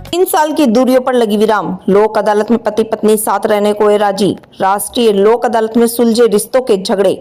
3 साल की दूरियों पर लगी विराम। लोक अदालत में पति पत्नी साथ रहने को हुए राजी। राष्ट्रीय लोक अदालत में सुलझे रिश्तों के झगड़े।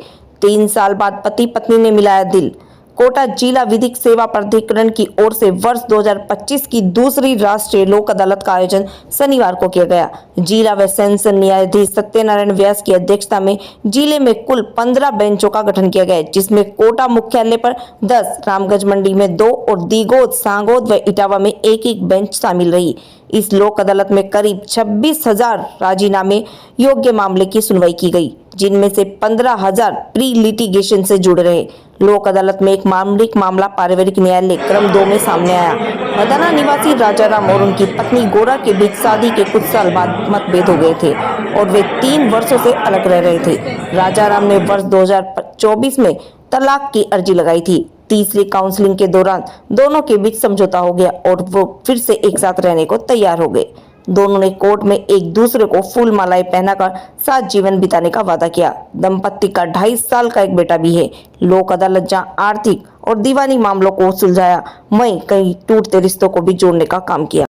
3 साल बाद पति पत्नी ने मिलाया दिल। कोटा जिला विधिक सेवा प्राधिकरण की ओर से वर्ष 2025 की दूसरी राष्ट्रीय लोक अदालत का आयोजन शनिवार को किया गया। जिला व सेशंस न्यायाधीश सत्यनारायण व्यास की अध्यक्षता में जिले में कुल 15 बेंचों का गठन किया गया, जिसमें कोटा मुख्यालय पर 10, रामगंज मंडी में 2 और दीगोद, सांगोद व इटावा में एक बेंच शामिल रही। इस लोक अदालत में करीब 26,000 राजीनामे योग्य मामले की सुनवाई की गई, जिनमें से 15,000 प्री लिटिगेशन से जुड़े रहे। लोक अदालत में एक मामलिक मामला पारिवारिक न्यायालय क्रम 2 में सामने आया। मदाना निवासी राजाराम और उनकी पत्नी गोरा के बीच शादी के कुछ साल बाद मतभेद हो गए थे और वे 3 वर्षों से अलग रह रहे थे। राजाराम ने वर्ष 2024 में तलाक की अर्जी लगाई थी। तीसरी काउंसलिंग के दौरान दोनों के बीच समझौता हो गया और वो फिर से एक साथ रहने को तैयार हो गए। दोनों ने कोर्ट में एक दूसरे को फूल मालाएं पहनाकर साथ जीवन बिताने का वादा किया। दंपत्ति का 2.5 साल का एक बेटा भी है। लोक अदालत जहां आर्थिक और दीवानी मामलों को सुलझाया, वहीं कई टूटते रिश्तों को भी जोड़ने का काम किया।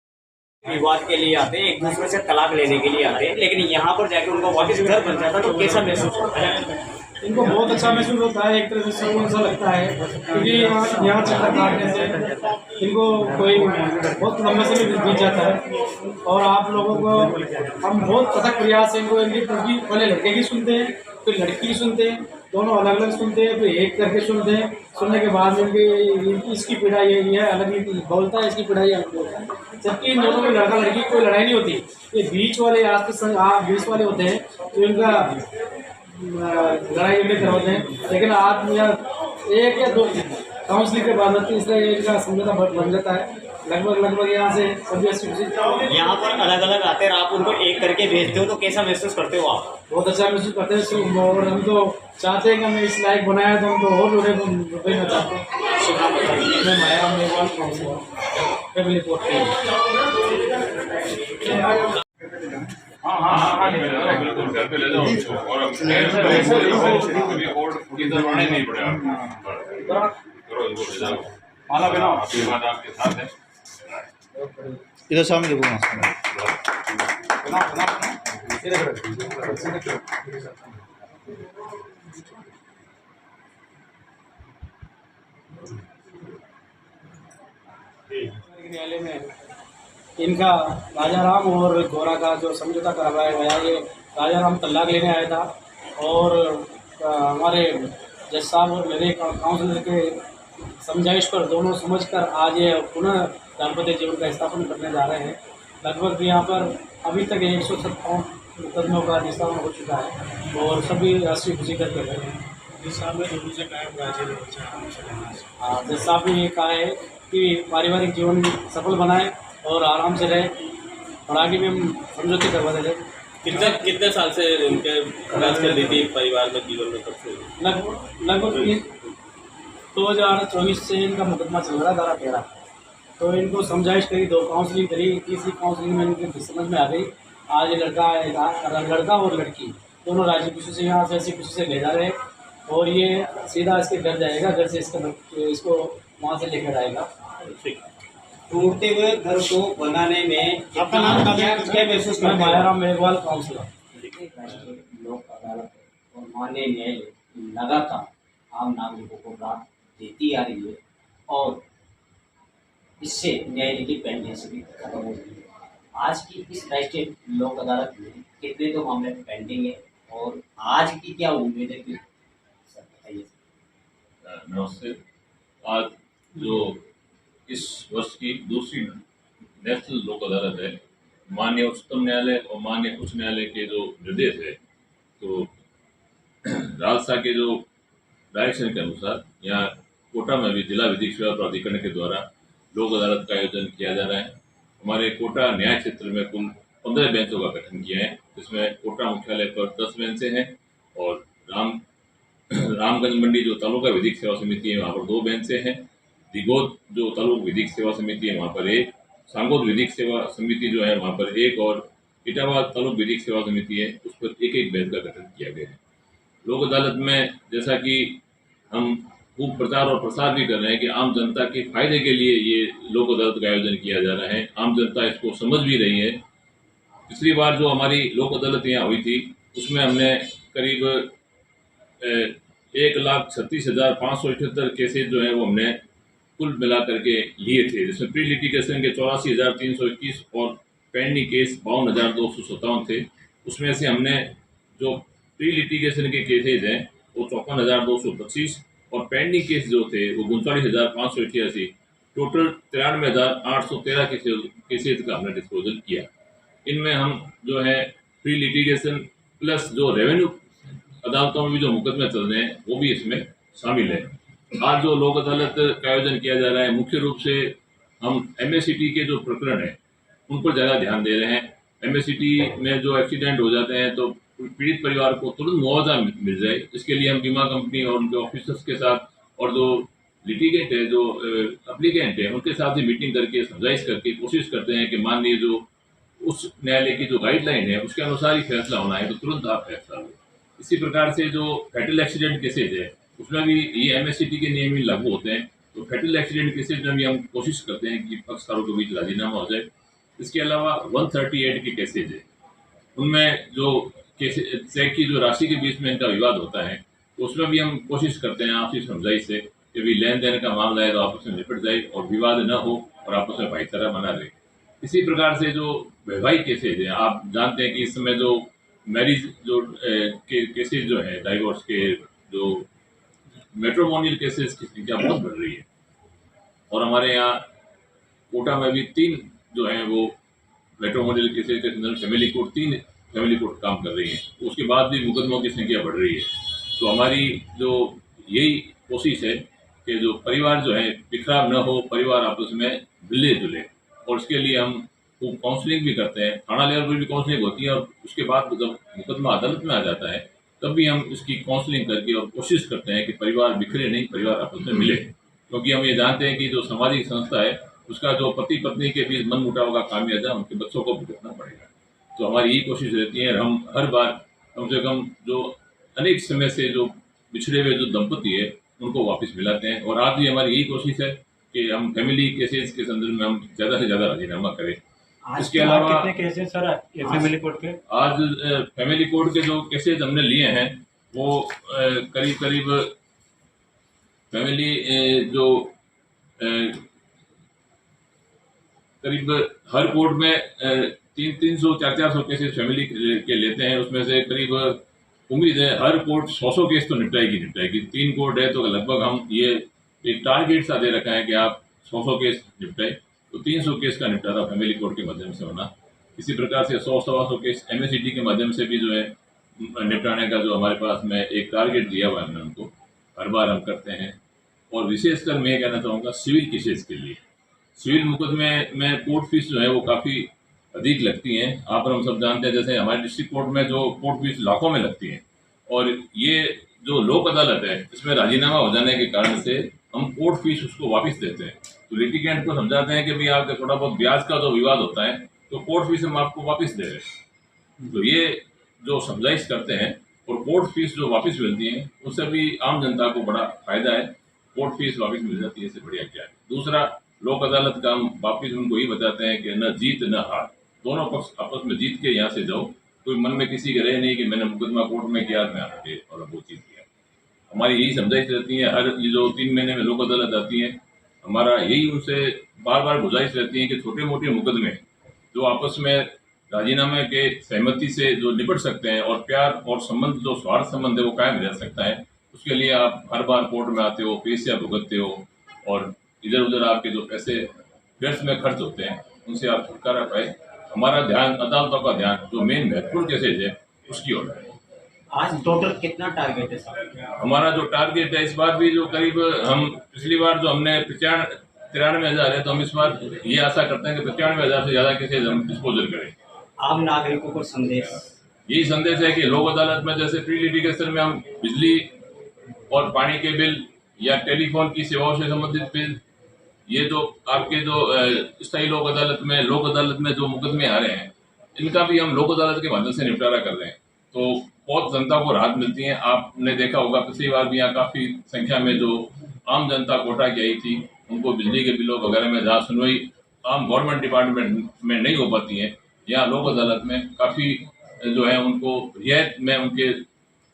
विवाद के लिए आते हैं, एक दूसरे से तलाक लेने के लिए आते हैं, लेकिन यहाँ पर जाके उनको वापस घर बन जाता है तो कैसा महसूस होता है? इनको बहुत अच्छा महसूस होता है, एक तरह से सुकून सा लगता है, क्योंकि यहाँ चक्कर काटने से इनको कोई बहुत लंबे से भी बीत जाता है। और आप लोगों को हम बहुत अथक प्रयास से इनको इनकी पहले लड़के की सुनते हैं, फिर लड़की की सुनते हैं, दोनों अलग अलग सुनते हैं, फिर एक करके सुनते हैं। सुनने के बाद इनकी इसकी पीढ़ाई ये अलग बोलता है, इसकी पीढ़ाई अलग बोलता है। जबकि इन दोनों में लड़का लड़की की कोई लड़ाई नहीं होती। ये बीच वाले बीच वाले होते हैं जो इनका लड़ाई झगड़े करवाते हैं, लेकिन आप या 1 या 2 काउंसलिंग के बाद इसलिए इनका समझौता बन जाता है। लगभग यहाँ से सभी यहाँ पर अलग अलग आते हैं, आप उनको एक करके भेजते हो तो कैसा महसूस करते हो आप? बहुत अच्छा महसूस करते हैं और हम तो चाहते हैं कि हमें इस लायक बनाया तो हम तो और रुपये चाहते हैं। मैं माया मेघवाल काउंसिलर फैमिली कोर्ट बिल्कुल घर पे ले जाओ उसको और कभी कोर्ट इधर बढ़ाने नहीं पड़ेगा। करो इनको ले जाओ, माला बनाओ, आपकी बात आपके साथ है। इधर सामने देखो न्यायालय में इनका राजाराम और गोरा का जो समझौता करवाया गया, ये राजाराम तलाक लेने आया था और हमारे जज साहब और मेरे काउंसलर के समझाइश पर दोनों समझकर आज ये पुनः दाम्पत्य जीवन का स्थापन करने जा रहे हैं। लगभग यहाँ पर अभी तक 157 मुकदमों का निस्तारण हो चुका है और सभी राष्ट्रीय खुशी करके रहे हैं। जज साहब ने जज साहब ने ये कहा है कि पारिवारिक जीवन सफल बनाए और आराम से रहे और आगे भी हम समझौते करवाते रहे। कितने साल से उनके राज कर दी थी परिवार में जीवन में सबसे? लगभग 2024 से इनका मुकदमा चल रहा है, धारा 13। तो इनको समझाइश करी, 2 काउंसलिंग करी, तीसरी काउंसलिंग में इनकी समझ में आ गई। आज लड़का और लड़की दोनों राजी खुशी से यहाँ से ऐसी खुशी से ले जा रहे हैं और ये सीधा इसके घर जाएगा, घर से इसको वहाँ से लेकर आएगा। टूटते हुए घर को बनाने में आपका नाम क्या महसूस करते हैं? मायाराम मेघवाल काउंसलर। लोक अदालत और माननीय न्यायालय लगातार आम नागरिकों को राहत देती आ रही है और इससे न्यायालय की पेंडिंग भी खत्म हो रही है। आज की इस राष्ट्रीय लोक अदालत में कितने तो मामले पेंडिंग है और आज की क्या उम्मीद है कि सर बताइए। नमस्ते। आज जो इस वर्ष की दूसरी नेशनल लोक अदालत है, माननीय उच्चतम न्यायालय और माननीय उच्च न्यायालय के जो निर्देश है, तो राजसा के जो डायरेक्शन के अनुसार यहाँ कोटा में भी जिला विधिक सेवा प्राधिकरण के द्वारा लोक अदालत का आयोजन किया जा रहा है। हमारे कोटा न्याय क्षेत्र में कुल 15 बेंचों का गठन किया है, जिसमें कोटा मुख्यालय पर 10 बेंचें हैं और रामगंज मंडी जो तालुका विधिक सेवा समिति है वहाँ पर 2 बेंचें हैं। दिगोद जो तालुक विधिक सेवा समिति है वहाँ पर 1, सांगोद विधिक सेवा समिति जो है वहाँ पर 1 और इटावा तालुक विधिक सेवा समिति है उस पर एक बेंच का गठन किया गया है। लोक अदालत में जैसा कि हम खूब प्रचार और प्रसार भी कर रहे हैं कि आम जनता के फायदे के लिए ये लोक अदालत का आयोजन किया जा रहा है। आम जनता इसको समझ भी रही है। पिछली बार जो हमारी लोक अदालत यहाँ हुई थी उसमें हमने करीब 1,36,578 केसेज जो है वो हमने कुल मिला करके लिए थे, जिसमें प्री लिटिगेशन के 84,321 और पेंडिंग केस 52,257 थे। उसमें से हमने जो प्री लिटिगेशन के केसेज हैं वो 54,225 और पेंडिंग केस जो थे वो 39,588, टोटल 93,813 केसेज का हमने डिस्पोजल किया। इनमें हम जो है प्री लिटिगेशन प्लस जो रेवेन्यू अदालतों में भी जो मुकदमे चल रहे हैं वो भी इसमें शामिल है। आज जो लोक अदालत का आयोजन किया जा रहा है मुख्य रूप से हम MACT के जो प्रकरण है उन पर ज़्यादा ध्यान दे रहे हैं। MACT में जो एक्सीडेंट हो जाते हैं तो पीड़ित परिवार को तुरंत मुआवजा मिल जाए, इसके लिए हम बीमा कंपनी और उनके ऑफिसर्स के साथ और जो लिटिगेंट है, जो अप्लीकेंट है, उनके साथ ही मीटिंग करके समझाइश करके कोशिश करते हैं कि माननीय जो उस न्यायालय की जो गाइडलाइन है उसके अनुसार ही फैसला होना है तो तुरंत आप फैसला हो। इसी प्रकार से जो फैटल एक्सीडेंट केसेज है उसमें भी ये MACT के नियम ही लागू होते हैं। तो फैटल एक्सीडेंट केसेज में भी हम कोशिश करते हैं कि पक्षकारों के बीच राजीनामा हो जाए। इसके अलावा 138 के केसेज है उनमें जो चेक की जो राशि के बीच में इनका विवाद होता है तो उसमें भी हम कोशिश करते हैं आपसी समझाइश से कि भी लेन देन का मामला है तो आपस में निपट जाए और विवाद न हो और आपस में भाईचारा बना रहे। इसी प्रकार से जो वैवाहिक केसेज है, आप जानते हैं कि इस समय जो मैरिज जो केसेज जो है, डाइवोर्स के जो मैट्रिमोनियल केसेस की संख्या बहुत बढ़ रही है और हमारे यहाँ कोटा में भी 3 जो है वो मैट्रिमोनियल केसेज के अंदर फैमिली कोर्ट काम कर रही है। उसके बाद भी मुकदमों की संख्या बढ़ रही है। तो हमारी जो यही कोशिश है कि जो परिवार जो है बिखराव न हो, परिवार आपस में मिले जुले, और उसके लिए हम खूब काउंसलिंग भी करते हैं। थाना लेवल पर भी काउंसलिंग होती है और उसके बाद जब मुकदमा अदालत में आ जाता है तब भी हम इसकी काउंसलिंग करके और कोशिश करते हैं कि परिवार बिखरे नहीं, परिवार आपस में मिले। क्योंकि हम ये जानते हैं कि जो सामाजिक संस्था है उसका जो पति पत्नी के बीच मन मुटाव का खामियाजा उनके बच्चों को भुगतना पड़ेगा। तो हमारी यही कोशिश रहती है। हम हर बार कम से कम जो अनेक समय से जो बिछड़े हुए जो दंपति है उनको वापस मिलाते हैं। और आज भी हमारी यही कोशिश है कि हम फैमिली केसेस के संदर्भ में हम ज़्यादा से ज़्यादा राजीनामा करें। इसके अलावा कितने केसेस सर फैमिली कोर्ट के? आज फैमिली कोर्ट के जो केसेस हमने लिए हैं वो करीब फैमिली जो करीब हर कोर्ट में 300-400 केसेस फैमिली के लेते हैं। उसमें से करीब उम्मीद है हर कोर्ट 100 केस तो निपटाएगी। 3 कोर्ट है तो लगभग हम ये एक टारगेट सा दे रखा है कि आप 100 केस निपटाए, तो 300 केस का निपटारा फैमिली कोर्ट के माध्यम से होना। इसी प्रकार से 100-125 केस MACT के माध्यम से भी जो है निपटाने का जो हमारे पास में एक टारगेट दिया हुआ है हमने उनको हर बार हम करते हैं। और विशेषकर मैं कहना चाहूँगा सिविल केसेस के लिए, सिविल मुकदमे में कोर्ट फीस जो है वो काफ़ी अधिक लगती हैं। आप और हम सब जानते हैं जैसे हमारे डिस्ट्रिक्ट कोर्ट में जो कोर्ट फीस लाखों में लगती है और ये जो लोक अदालत है इसमें राजीनामा हो जाने के कारण से हम कोर्ट फीस उसको वापस देते हैं। तो लिटिगेंट को समझाते हैं कि भाई आपका थोड़ा बहुत ब्याज का जो विवाद होता है तो कोर्ट फीस हम आपको वापस दे रहे हैं। तो ये जो समझाइश करते हैं और कोर्ट फीस जो वापस मिलती है उससे भी आम जनता को बड़ा फायदा है। कोर्ट फीस वापस मिल जाती है, इससे बढ़िया क्या है। दूसरा, लोक अदालत का हम वापस उनको ही बताते हैं कि न जीत न हार, दोनों पक्ष आपस में जीत के यहाँ से जाओ। कोई मन में किसी का रहे नहीं कि मैंने मुकदमा कोर्ट में किया मैं आके और वो जीत गया। हमारी यही समझाइश रहती है। हर ये जो 3 महीने में लोक अदालत आती है हमारा यही उनसे बार बार गुजारिश रहती है कि छोटे मोटे मुकदमे जो आपस में राजीनामे के सहमति से जो निपट सकते हैं और प्यार और संबंध जो स्वार्थ संबंध है वो कायम रह सकता है, उसके लिए आप हर बार कोर्ट में आते हो, पैसे भुगतते हो और इधर उधर आपके जो पैसे व्यर्थ में खर्च होते हैं उनसे आप छुटकारा पाए। हमारा ध्यान अदालतों का ध्यान जो मेन महत्वपूर्ण केसेज है उसकी ओर है। आज टोटल कितना टारगेट है सर? हमारा जो टारगेट है इस बार भी जो करीब हम पिछली बार जो हमने 93,000 है तो हम इस बार ये आशा करते हैं कि 95,000 से ज़्यादा केसेज हम डिस्पोजल करें। आम नागरिकों को संदेश? यही संदेश है कि लोक अदालत में जैसे प्री लिटिगेशन में हम बिजली और पानी के बिल या टेलीफोन की सेवाओं से संबंधित बिल, ये जो आपके जो स्थायी लोक अदालत में जो मुकदमे आ रहे हैं इनका भी हम लोक अदालत के माध्यम से निपटारा कर रहे हैं। तो बहुत जनता को राहत मिलती है। आपने देखा होगा पिछली बार भी यहाँ काफ़ी संख्या में जो आम जनता कोटा की आई थी, उनको बिजली के बिलों वगैरह में जहाँ सुनवाई आम गवर्नमेंट डिपार्टमेंट में नहीं हो पाती है, यहाँ लोक अदालत में काफ़ी जो है उनको रियायत में उनके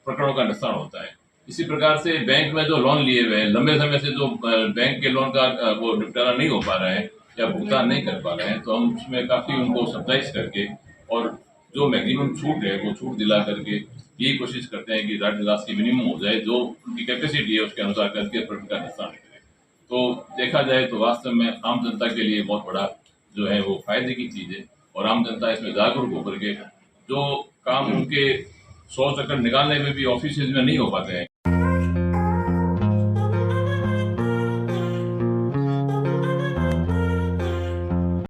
प्रकरणों का निस्तारण होता है। इसी प्रकार से बैंक में जो लोन लिए हुए हैं, लंबे समय से जो बैंक के लोन का वो निपटारा नहीं हो पा रहा है या भुगतान नहीं कर पा रहे हैं, तो हम उसमें काफ़ी उनको सब्सिडाइज करके और जो मैक्सिमम छूट है वो छूट दिला करके यही कोशिश करते हैं कि राशि मिनिमम हो जाए, जो उनकी कैपेसिटी है उसके अनुसार करके प्रकरण का निस्तारण करें। तो देखा जाए तो वास्तव में आम जनता के लिए बहुत बड़ा जो है वो फायदे की चीज़ है, और आम जनता इसमें जागरूक होकर के जो काम उनके 100 चक्कर निकालने में भी ऑफिस में नहीं हो पाते हैं,